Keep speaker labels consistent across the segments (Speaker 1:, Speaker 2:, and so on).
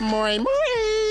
Speaker 1: Moi moi!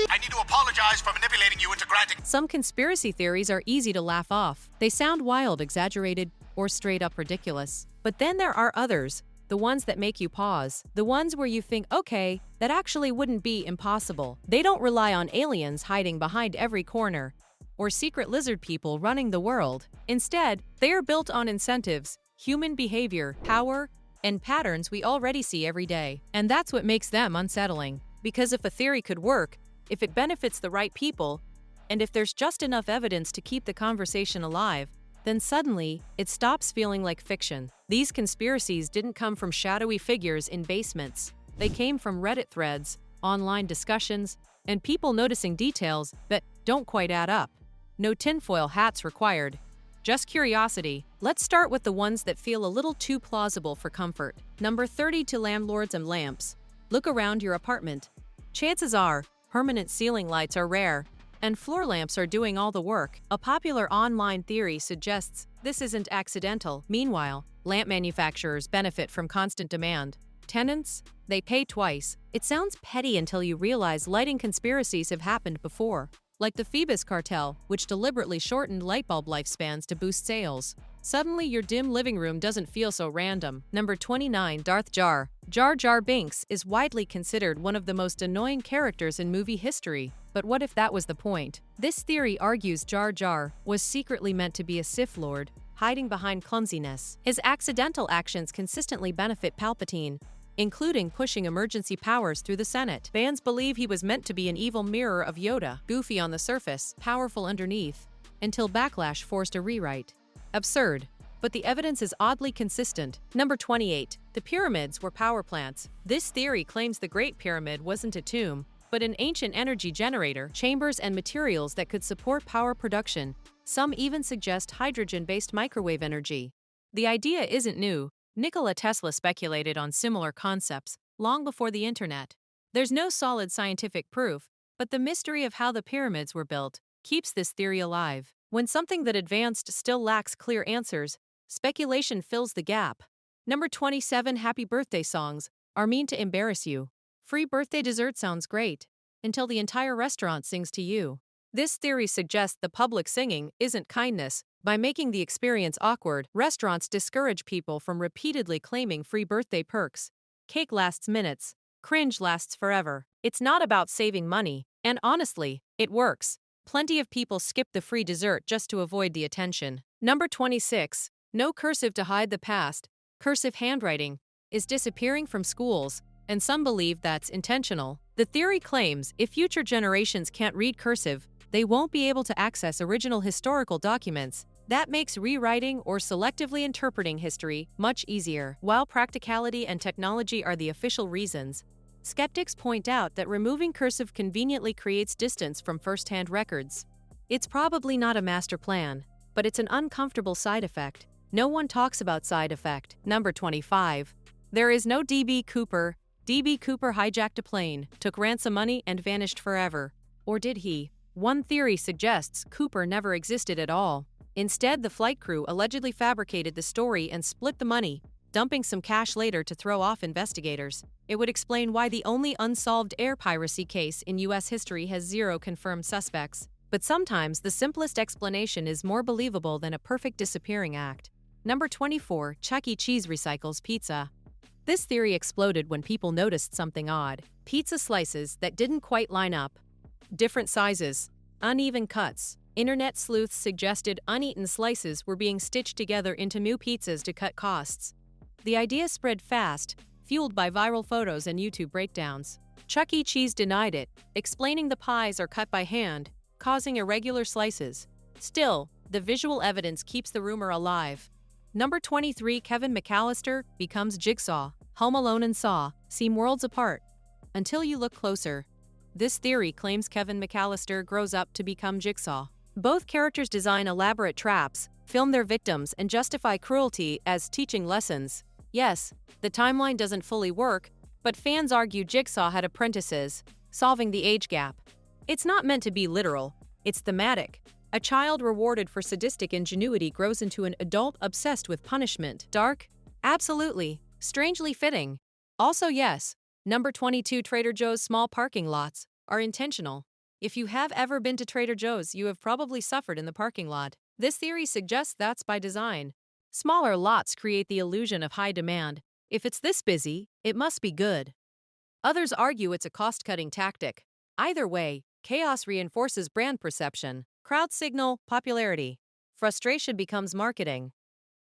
Speaker 2: I need to apologize for manipulating you into granting.
Speaker 3: Some conspiracy theories are easy to laugh off. They sound wild, exaggerated, or straight up ridiculous. But then there are others, the ones that make you pause, the ones where you think, okay, that actually wouldn't be impossible. They don't rely on aliens hiding behind every corner, or secret lizard people running the world. Instead, they are built on incentives, human behavior, power, and patterns we already see every day. And that's what makes them unsettling. Because if a theory could work, if it benefits the right people, and if there's just enough evidence to keep the conversation alive, then suddenly, it stops feeling like fiction. These conspiracies didn't come from shadowy figures in basements. They came from Reddit threads, online discussions, and people noticing details that don't quite add up. No tinfoil hats required. Just curiosity. Let's start with the ones that feel a little too plausible for comfort. Number 30 to landlords and lamps. Look around your apartment. Chances are, permanent ceiling lights are rare, and floor lamps are doing all the work. A popular online theory suggests this isn't accidental. Meanwhile, lamp manufacturers benefit from constant demand. Tenants? They pay twice. It sounds petty until you realize lighting conspiracies have happened before, like the Phoebus cartel, which deliberately shortened lightbulb lifespans to boost sales. Suddenly, your dim living room doesn't feel so random. Number 29, Darth Jar. Jar Jar Binks is widely considered one of the most annoying characters in movie history. But what if that was the point? This theory argues Jar Jar was secretly meant to be a Sith Lord, hiding behind clumsiness. His accidental actions consistently benefit Palpatine, including pushing emergency powers through the Senate. Fans believe he was meant to be an evil mirror of Yoda, goofy on the surface, powerful underneath, until Backlash forced a rewrite. Absurd, but the evidence is oddly consistent. Number 28. The pyramids were power plants. This theory claims the Great Pyramid wasn't a tomb, but an ancient energy generator, chambers and materials that could support power production. Some even suggest hydrogen-based microwave energy. The idea isn't new. Nikola Tesla speculated on similar concepts long before the internet. There's no solid scientific proof, but the mystery of how the pyramids were built keeps this theory alive. When something that advanced still lacks clear answers, speculation fills the gap. Number 27. Happy birthday songs are mean to embarrass you. Free birthday dessert sounds great, until the entire restaurant sings to you. This theory suggests the public singing isn't kindness. By making the experience awkward, restaurants discourage people from repeatedly claiming free birthday perks. Cake lasts minutes, cringe lasts forever. It's not about saving money, and honestly, it works. Plenty of people skip the free dessert just to avoid the attention. Number 26. No cursive to hide the past. Cursive handwriting is disappearing from schools, and some believe that's intentional. The theory claims if future generations can't read cursive, they won't be able to access original historical documents. That makes rewriting or selectively interpreting history much easier. While practicality and technology are the official reasons, skeptics point out that removing cursive conveniently creates distance from first-hand records. It's probably not a master plan, but it's an uncomfortable side effect. No one talks about side effect. Number 25. There is no D.B. Cooper. D.B. Cooper hijacked a plane, took ransom money, and vanished forever. Or did he? One theory suggests Cooper never existed at all. Instead, the flight crew allegedly fabricated the story and split the money, dumping some cash later to throw off investigators. It would explain why the only unsolved air piracy case in U.S. history has 0 confirmed suspects. But sometimes the simplest explanation is more believable than a perfect disappearing act. Number 24. Chuck E. Cheese recycles pizza. This theory exploded when people noticed something odd. Pizza slices that didn't quite line up. Different sizes. Uneven cuts. Internet sleuths suggested uneaten slices were being stitched together into new pizzas to cut costs. The idea spread fast, fueled by viral photos and YouTube breakdowns. Chuck E. Cheese denied it, explaining the pies are cut by hand, causing irregular slices. Still, the visual evidence keeps the rumor alive. Number 23. Kevin McAllister becomes Jigsaw. Home Alone and Saw seem worlds apart until you look closer. This theory claims Kevin McAllister grows up to become Jigsaw. Both characters design elaborate traps, film their victims, and justify cruelty as teaching lessons. Yes, the timeline doesn't fully work, but fans argue Jigsaw had apprentices, solving the age gap. It's not meant to be literal, it's thematic. A child rewarded for sadistic ingenuity grows into an adult obsessed with punishment. Dark? Absolutely. Strangely fitting. Also yes, Number 22. Trader Joe's small parking lots are intentional. If you have ever been to Trader Joe's, you have probably suffered in the parking lot. This theory suggests that's by design. Smaller lots create the illusion of high demand. If it's this busy, it must be good. Others argue it's a cost-cutting tactic. Either way, chaos reinforces brand perception. Crowd signal popularity. Frustration becomes marketing.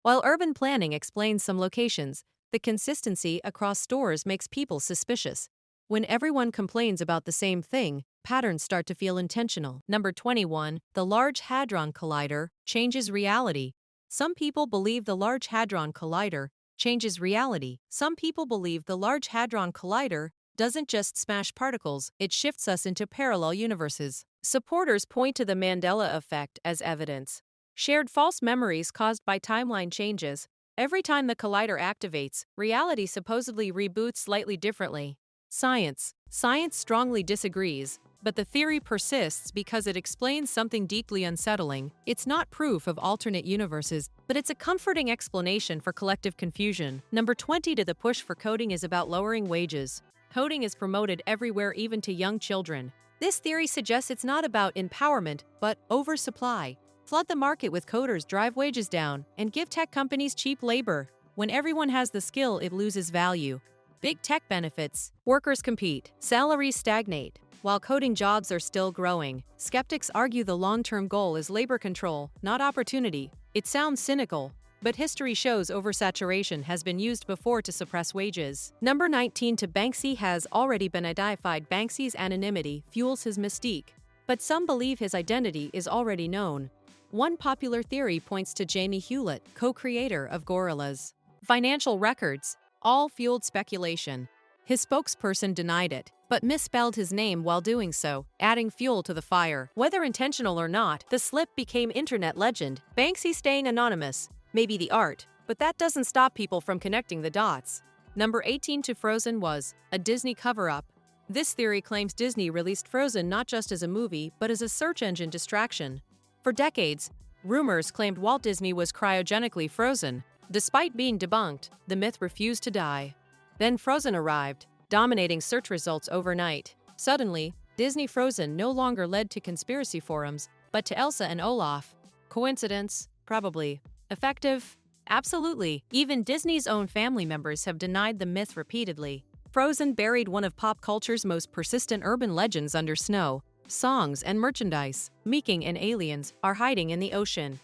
Speaker 3: While urban planning explains some locations, the consistency across stores makes people suspicious. When everyone complains about the same thing, patterns start to feel intentional. Number 21. The Large Hadron Collider changes reality. Some people believe the Large Hadron Collider changes reality. Some people believe the Large Hadron Collider doesn't just smash particles, it shifts us into parallel universes. Supporters point to the Mandela effect as evidence. Shared false memories caused by timeline changes. Every time the collider activates, reality supposedly reboots slightly differently. Science. Science strongly disagrees, but the theory persists because it explains something deeply unsettling. It's not proof of alternate universes, but it's a comforting explanation for collective confusion. Number 20. The push for coding is about lowering wages. Coding is promoted everywhere, even to young children. This theory suggests it's not about empowerment, but oversupply. Flood the market with coders, drive wages down, and give tech companies cheap labor. When everyone has the skill, it loses value. Big tech benefits. Workers compete. Salaries stagnate. While coding jobs are still growing, skeptics argue the long-term goal is labor control, not opportunity. It sounds cynical, but history shows oversaturation has been used before to suppress wages. Number 19. Banksy has already been identified. Banksy's anonymity fuels his mystique, but some believe his identity is already known. One popular theory points to Jamie Hewlett, co-creator of Gorillaz. Financial records all fueled speculation. His spokesperson denied it, but misspelled his name while doing so, adding fuel to the fire. Whether intentional or not, the slip became internet legend. Banksy staying anonymous may be the art, but that doesn't stop people from connecting the dots. Number 18. Frozen was a Disney cover-up. This theory claims Disney released Frozen not just as a movie, but as a search engine distraction. For decades, rumors claimed Walt Disney was cryogenically frozen. Despite being debunked, the myth refused to die. Then Frozen arrived, dominating search results overnight. Suddenly, Disney Frozen no longer led to conspiracy forums, but to Elsa and Olaf. Coincidence? Probably. Effective? Absolutely. Even Disney's own family members have denied the myth repeatedly. Frozen buried one of pop culture's most persistent urban legends under snow. Songs and merchandise, Meeking and aliens, are hiding in the ocean.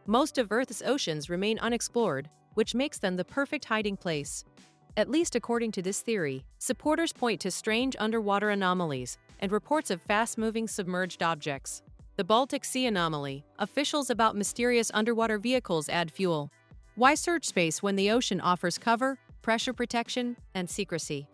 Speaker 3: Most of Earth's oceans remain unexplored, which makes them the perfect hiding place. At least according to this theory, supporters point to strange underwater anomalies and reports of fast-moving submerged objects. The Baltic Sea anomaly, officials about mysterious underwater vehicles add fuel. Why search space when the ocean offers cover, pressure protection, and secrecy?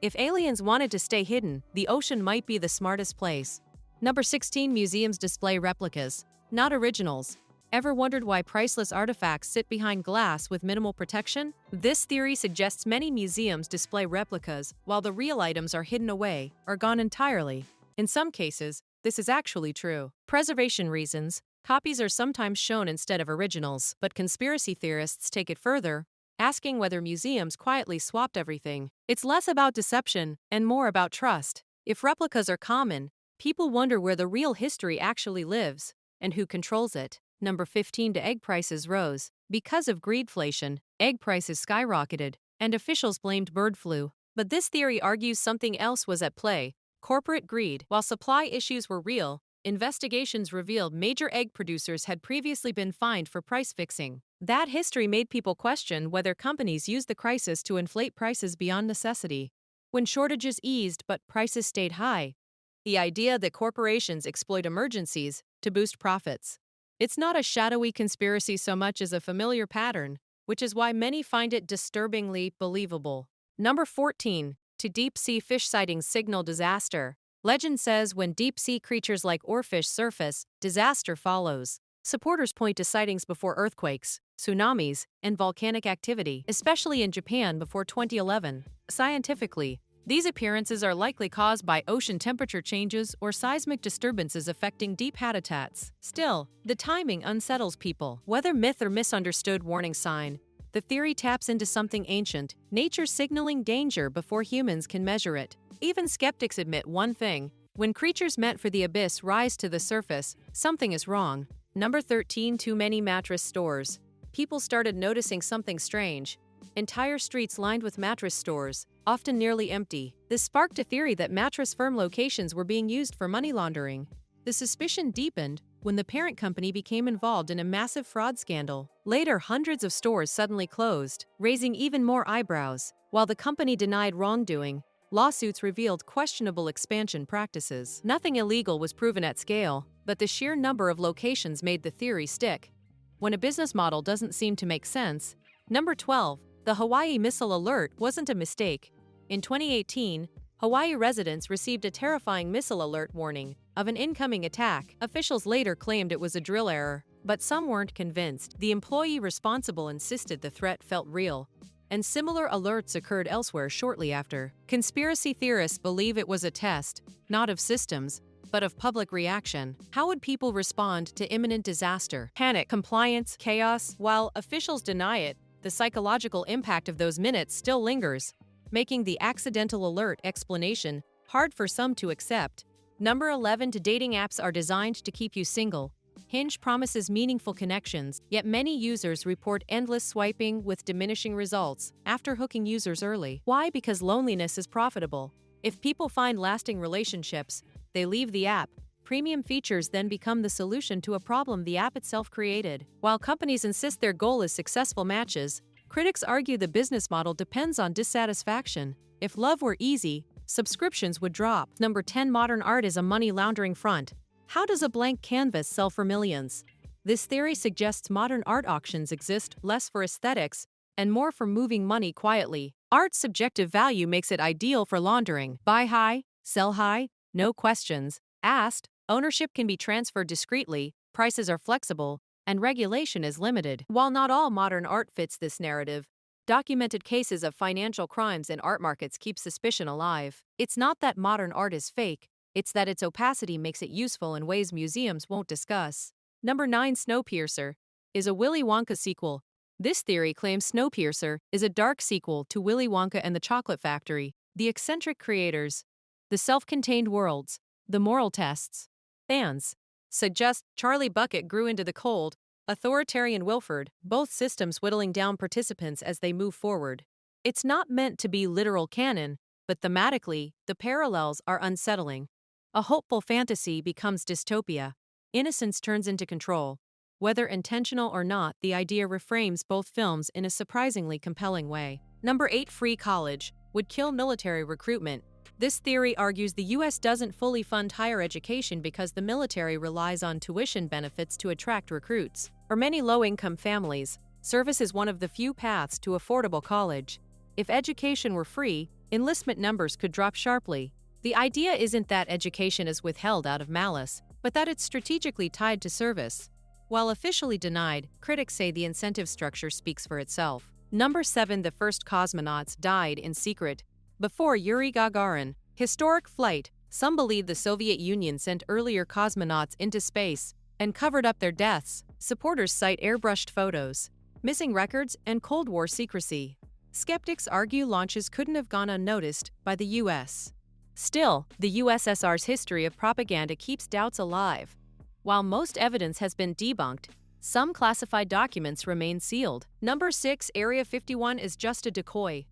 Speaker 3: If aliens wanted to stay hidden, the ocean might be the smartest place. Number 16. Museums display replicas, not originals. Ever wondered why priceless artifacts sit behind glass with minimal protection? This theory suggests many museums display replicas while the real items are hidden away or gone entirely. In some cases, this is actually true. Preservation reasons, copies are sometimes shown instead of originals, but conspiracy theorists take it further, asking whether museums quietly swapped everything. It's less about deception and more about trust. If replicas are common, people wonder where the real history actually lives and who controls it. Number 15. Egg prices rose. Because of greedflation, egg prices skyrocketed, and officials blamed bird flu. But this theory argues something else was at play: corporate greed. While supply issues were real, investigations revealed major egg producers had previously been fined for price fixing. That history made people question whether companies used the crisis to inflate prices beyond necessity. When shortages eased but prices stayed high, the idea that corporations exploit emergencies to boost profits. It's not a shadowy conspiracy so much as a familiar pattern, which is why many find it disturbingly believable. Number 14. Deep-sea fish sightings signal disaster. Legend says when deep-sea creatures like oarfish surface, disaster follows. Supporters point to sightings before earthquakes, tsunamis, and volcanic activity, especially in Japan before 2011. Scientifically, these appearances are likely caused by ocean temperature changes or seismic disturbances affecting deep habitats. Still, the timing unsettles people. Whether myth or misunderstood warning sign, The theory taps into something ancient, nature signaling danger before humans can measure it. Even skeptics admit one thing: when creatures meant for the abyss rise to the surface, something is wrong. Number 13. Too many mattress stores. People started noticing something strange. Entire streets lined with mattress stores, often nearly empty. This sparked a theory that mattress firm locations were being used for money laundering. The suspicion deepened when the parent company became involved in a massive fraud scandal. Later, hundreds of stores suddenly closed, raising even more eyebrows. While the company denied wrongdoing, lawsuits revealed questionable expansion practices. Nothing illegal was proven at scale, but the sheer number of locations made the theory stick. When a business model doesn't seem to make sense. Number 12. The Hawaii missile alert wasn't a mistake. In 2018, Hawaii residents received a terrifying missile alert warning of an incoming attack. Officials later claimed it was a drill error, but some weren't convinced. The employee responsible insisted the threat felt real, and similar alerts occurred elsewhere shortly after. Conspiracy theorists believe it was a test, not of systems, but of public reaction. How would people respond to imminent disaster? Panic, compliance, chaos? While officials deny it, the psychological impact of those minutes still lingers, making the accidental alert explanation hard for some to accept. Number 11. Dating apps are designed to keep you single. Hinge promises meaningful connections, yet many users report endless swiping with diminishing results after hooking users early. Why? Because loneliness is profitable. If people find lasting relationships, they leave the app. Premium features then become the solution to a problem the app itself created. While companies insist their goal is successful matches, critics argue the business model depends on dissatisfaction. If love were easy, subscriptions would drop. Number 10. Modern art is a money laundering front. How does a blank canvas sell for millions? This theory suggests modern art auctions exist less for aesthetics and more for moving money quietly. Art's subjective value makes it ideal for laundering. Buy high, sell high, no questions asked. Ownership can be transferred discreetly, prices are flexible, and regulation is limited. While not all modern art fits this narrative, documented cases of financial crimes in art markets keep suspicion alive. It's not that modern art is fake, it's that its opacity makes it useful in ways museums won't discuss. Number 9. Snowpiercer is a Willy Wonka sequel. This theory claims Snowpiercer is a dark sequel to Willy Wonka and the Chocolate Factory. The eccentric creators, the self-contained worlds, the moral tests. Fans suggest Charlie Bucket grew into the cold, authoritarian Wilford, both systems whittling down participants as they move forward. It's not meant to be literal canon, but thematically, the parallels are unsettling. A hopeful fantasy becomes dystopia. Innocence turns into control. Whether intentional or not, the idea reframes both films in a surprisingly compelling way. Number 8. Free college would kill military recruitment. This theory argues the U.S. doesn't fully fund higher education because the military relies on tuition benefits to attract recruits. For many low-income families, service is one of the few paths to affordable college. If education were free, enlistment numbers could drop sharply. The idea isn't that education is withheld out of malice, but that it's strategically tied to service. While officially denied, critics say the incentive structure speaks for itself. Number 7. The first cosmonauts died in secret. Before Yuri Gagarin, historic flight, some believe the Soviet Union sent earlier cosmonauts into space and covered up their deaths. Supporters cite airbrushed photos, missing records, and Cold War secrecy. Skeptics argue launches couldn't have gone unnoticed by the U.S. Still, the USSR's history of propaganda keeps doubts alive. While most evidence has been debunked, some classified documents remain sealed. Number 6. Area 51 is just a decoy.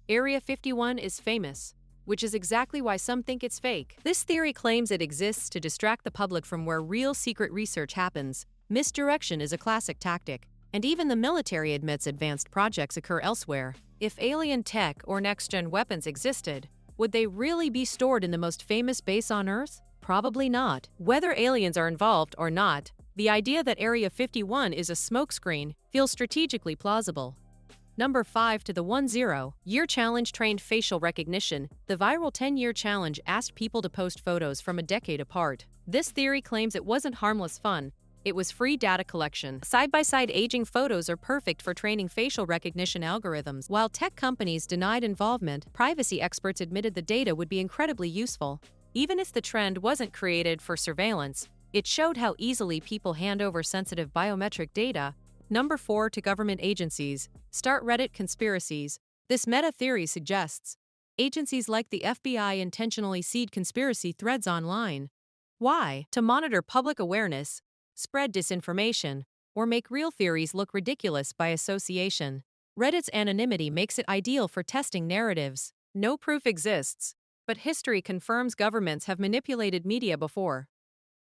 Speaker 3: Area 51 is famous, which is exactly why some think it's fake. This theory claims it exists to distract the public from where real secret research happens. Misdirection is a classic tactic, and even the military admits advanced projects occur elsewhere. If alien tech or next-gen weapons existed, would they really be stored in the most famous base on Earth? Probably not. Whether aliens are involved or not, the idea that Area 51 is a smokescreen feels strategically plausible. Number 5. To the 10-year challenge trained facial recognition. The viral 10-year challenge asked people to post photos from a decade apart. This theory claims it wasn't harmless fun. It was free data collection. Side-by-side aging photos are perfect for training facial recognition algorithms. While tech companies denied involvement, privacy experts admitted the data would be incredibly useful. Even if the trend wasn't created for surveillance, it showed how easily people hand over sensitive biometric data Number 4 to government agencies. Start Reddit conspiracies. This meta theory suggests agencies like the FBI intentionally seed conspiracy threads online. Why? To monitor public awareness, spread disinformation, or make real theories look ridiculous by association. Reddit's anonymity makes it ideal for testing narratives. No proof exists, but history confirms governments have manipulated media before.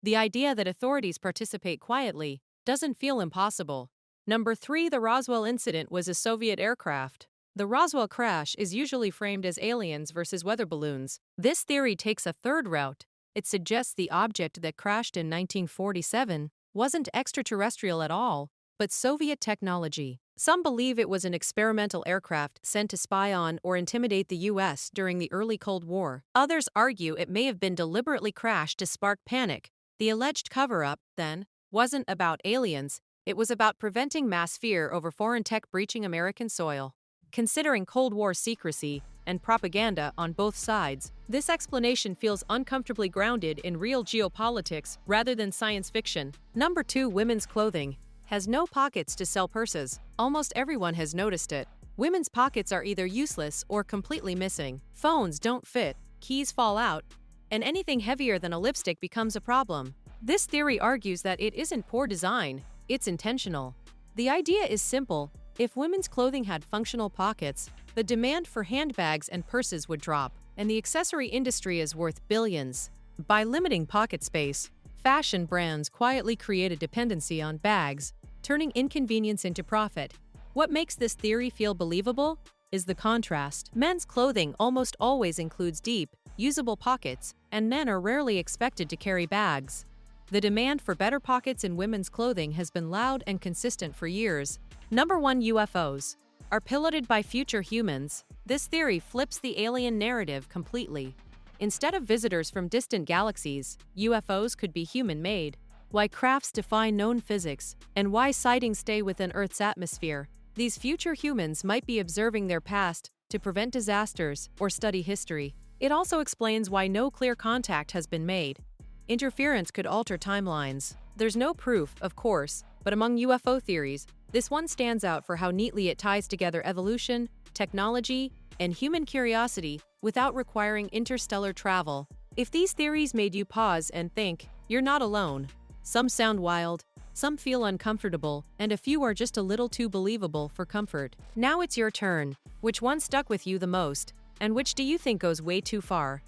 Speaker 3: The idea that authorities participate quietly doesn't feel impossible. Number 3 the Roswell incident was a Soviet aircraft. The Roswell crash is usually framed as aliens versus weather balloons. This theory takes a third route. It suggests the object that crashed in 1947 wasn't extraterrestrial at all, but Soviet technology. Some believe it was an experimental aircraft sent to spy on or intimidate the US during the early Cold War. Others argue it may have been deliberately crashed to spark panic. The alleged cover-up, then, wasn't about aliens, it was about preventing mass fear over foreign tech breaching American soil. Considering Cold War secrecy and propaganda on both sides, this explanation feels uncomfortably grounded in real geopolitics rather than science fiction. Number 2 women's clothing has no pockets to sell purses. Almost everyone has noticed it. Women's pockets are either useless or completely missing. Phones don't fit, keys fall out, and anything heavier than a lipstick becomes a problem. This theory argues that it isn't poor design, it's intentional. The idea is simple. If women's clothing had functional pockets, the demand for handbags and purses would drop, and the accessory industry is worth billions. By limiting pocket space, fashion brands quietly create a dependency on bags, turning inconvenience into profit. What makes this theory feel believable is the contrast. Men's clothing almost always includes deep, usable pockets, and men are rarely expected to carry bags. The demand for better pockets in women's clothing has been loud and consistent for years. Number 1 UFOs are piloted by future humans. This theory flips the alien narrative completely. Instead of visitors from distant galaxies, UFOs could be human-made. Why crafts defy known physics, and why sightings stay within Earth's atmosphere. These future humans might be observing their past to prevent disasters or study history. It also explains why no clear contact has been made. Interference could alter timelines. There's no proof, of course, but among UFO theories, this one stands out for how neatly it ties together evolution, technology, and human curiosity without requiring interstellar travel. If these theories made you pause and think, you're not alone. Some sound wild, some feel uncomfortable, and a few are just a little too believable for comfort. Now it's your turn. Which one stuck with you the most, and which do you think goes way too far?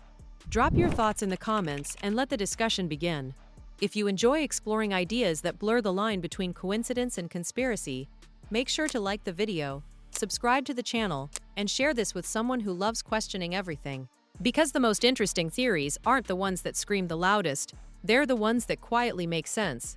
Speaker 3: Drop your thoughts in the comments and let the discussion begin. If you enjoy exploring ideas that blur the line between coincidence and conspiracy, make sure to like the video, subscribe to the channel, and share this with someone who loves questioning everything. Because the most interesting theories aren't the ones that scream the loudest, they're the ones that quietly make sense.